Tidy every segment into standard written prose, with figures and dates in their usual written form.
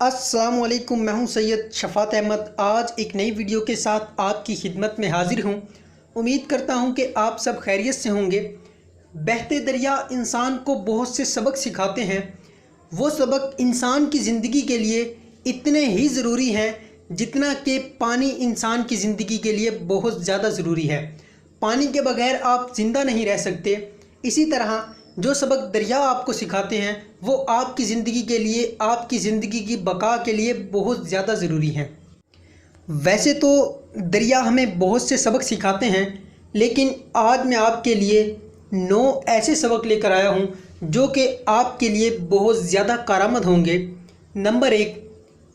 अस्सलाम वालेकुम, मैं हूं सैयद शफात अहमद। आज एक नई वीडियो के साथ आपकी खिदमत में हाजिर हूं। उम्मीद करता हूं कि आप सब खैरियत से होंगे। बहते दरिया इंसान को बहुत से सबक सिखाते हैं। वो सबक इंसान की ज़िंदगी के लिए इतने ही ज़रूरी हैं जितना कि पानी इंसान की ज़िंदगी के लिए बहुत ज़्यादा ज़रूरी है। पानी के बगैर आप ज़िंदा नहीं रह सकते। इसी तरह जो सबक दरिया आपको सिखाते हैं वो आपकी ज़िंदगी के लिए, आपकी ज़िंदगी की बका के लिए बहुत ज़्यादा ज़रूरी हैं। वैसे तो दरिया हमें बहुत से सबक सिखाते हैं, लेकिन आज मैं आपके लिए 9 ऐसे सबक लेकर आया हूं जो कि आपके लिए बहुत ज़्यादा कारआमद होंगे। नंबर 1,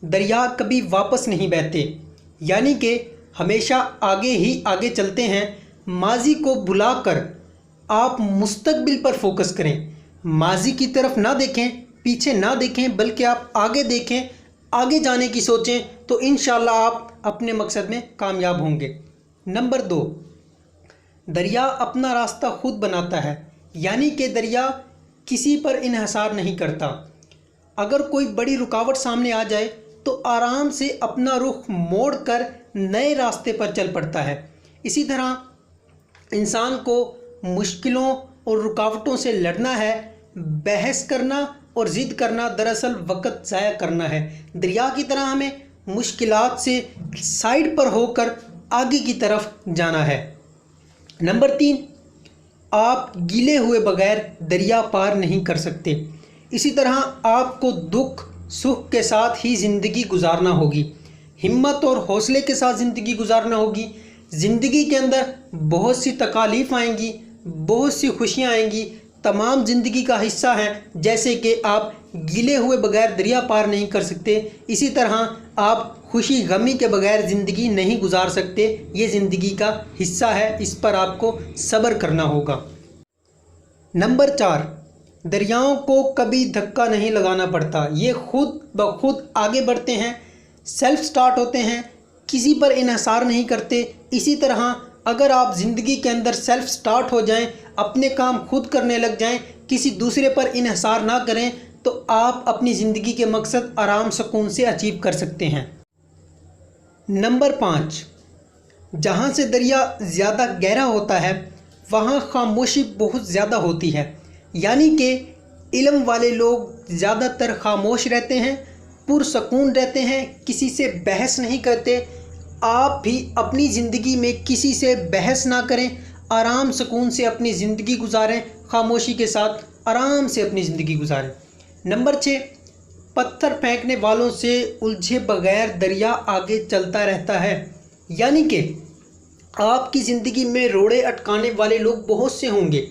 दरिया कभी वापस नहीं बहते, यानी कि हमेशा आगे ही आगे चलते हैं। माजी को भुलाकर आप मुस्तकबिल पर फोकस करें। माजी की तरफ ना देखें, पीछे ना देखें, बल्कि आप आगे देखें, आगे जाने की सोचें, तो इंशाल्लाह आप अपने मकसद में कामयाब होंगे। नंबर 2, दरिया अपना रास्ता खुद बनाता है, यानी कि दरिया किसी पर इन्हिसार नहीं करता। अगर कोई बड़ी रुकावट सामने आ जाए तो आराम से अपना रुख मोड़ कर नए रास्ते पर चल पड़ता है। इसी तरह इंसान को मुश्किलों और रुकावटों से लड़ना है। बहस करना और ज़िद करना दरअसल वक्त ज़ाया करना है। दरिया की तरह हमें मुश्किलात से साइड पर होकर आगे की तरफ जाना है। नंबर 3, आप गीले हुए बगैर दरिया पार नहीं कर सकते। इसी तरह आपको दुख सुख के साथ ही ज़िंदगी गुजारना होगी, हिम्मत और हौसले के साथ ज़िंदगी गुजारना होगी। ज़िंदगी के अंदर बहुत सी तकालीफ आएंगी, बहुत सी खुशियाँ आएंगी, तमाम ज़िंदगी का हिस्सा हैं। जैसे कि आप गीले हुए बगैर दरिया पार नहीं कर सकते, इसी तरह आप खुशी गमी के बगैर ज़िंदगी नहीं गुजार सकते। ये ज़िंदगी का हिस्सा है, इस पर आपको सब्र करना होगा। नंबर 4, दरियाओं को कभी धक्का नहीं लगाना पड़ता। ये खुद ब खुद आगे बढ़ते हैं, सेल्फ स्टार्ट होते हैं, किसी पर इन्हिसार नहीं करते। इसी तरह अगर आप ज़िंदगी के अंदर सेल्फ स्टार्ट हो जाएं, अपने काम खुद करने लग जाएं, किसी दूसरे पर इन्हिसार ना करें, तो आप अपनी ज़िंदगी के मकसद आराम सुकून से अचीव कर सकते हैं। नंबर 5, जहाँ से दरिया ज़्यादा गहरा होता है वहाँ खामोशी बहुत ज़्यादा होती है, यानी कि इल्म वाले लोग ज़्यादातर खामोश रहते हैं, पुरसकून रहते हैं, किसी से बहस नहीं करते। आप भी अपनी ज़िंदगी में किसी से बहस ना करें, आराम सुकून से अपनी ज़िंदगी गुजारें, खामोशी के साथ आराम से अपनी ज़िंदगी गुजारें। नंबर 6, पत्थर फेंकने वालों से उलझे बगैर दरिया आगे चलता रहता है, यानी कि आपकी ज़िंदगी में रोड़े अटकाने वाले लोग बहुत से होंगे।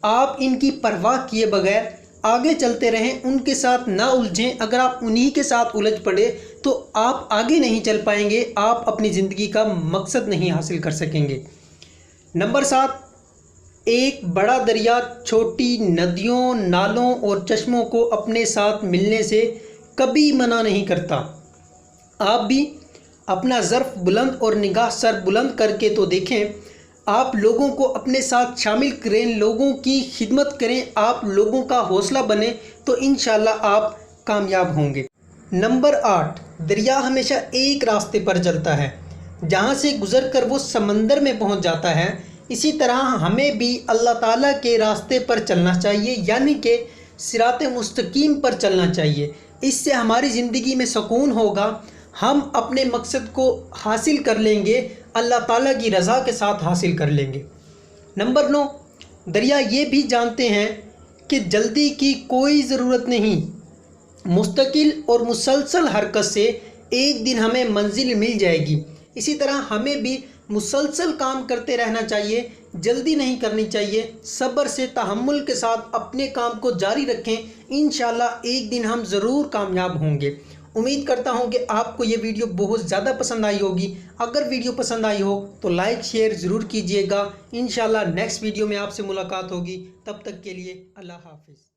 आप इनकी परवाह किए बगैर आगे चलते रहें, उनके साथ ना उलझें। अगर आप उन्हीं के साथ उलझ पड़े तो आप आगे नहीं चल पाएंगे, आप अपनी ज़िंदगी का मकसद नहीं हासिल कर सकेंगे। नंबर 7, एक बड़ा दरिया छोटी नदियों, नालों और चश्मों को अपने साथ मिलने से कभी मना नहीं करता। आप भी अपना ज़र्फ़ बुलंद और निगाह सर बुलंद करके तो देखें। आप लोगों को अपने साथ शामिल करें, लोगों की खिदमत करें, आप लोगों का हौसला बने, तो इंशाल्लाह आप कामयाब होंगे। नंबर 8, दरिया हमेशा एक रास्ते पर चलता है, जहाँ से गुज़रकर वो समंदर में पहुँच जाता है। इसी तरह हमें भी अल्लाह ताला के रास्ते पर चलना चाहिए, यानी कि सिराते मुस्तकीम पर चलना चाहिए। इससे हमारी ज़िंदगी में सुकून होगा, हम अपने मकसद को हासिल कर लेंगे, अल्लाह ताला की रज़ा के साथ हासिल कर लेंगे। नंबर 9, दरिया ये भी जानते हैं कि जल्दी की कोई ज़रूरत नहीं, मुस्तकिल और मुसलसल हरकत से एक दिन हमें मंजिल मिल जाएगी। इसी तरह हमें भी मुसलसल काम करते रहना चाहिए, जल्दी नहीं करनी चाहिए। सब्र से तहम्मुल के साथ अपने काम को जारी रखें, इंशाल्लाह एक दिन हम ज़रूर कामयाब होंगे। उम्मीद करता हूं कि आपको ये वीडियो बहुत ज़्यादा पसंद आई होगी। अगर वीडियो पसंद आई हो तो लाइक शेयर ज़रूर कीजिएगा। इंशाल्लाह नेक्स्ट वीडियो में आपसे मुलाकात होगी। तब तक के लिए अल्लाह हाफ़िज़।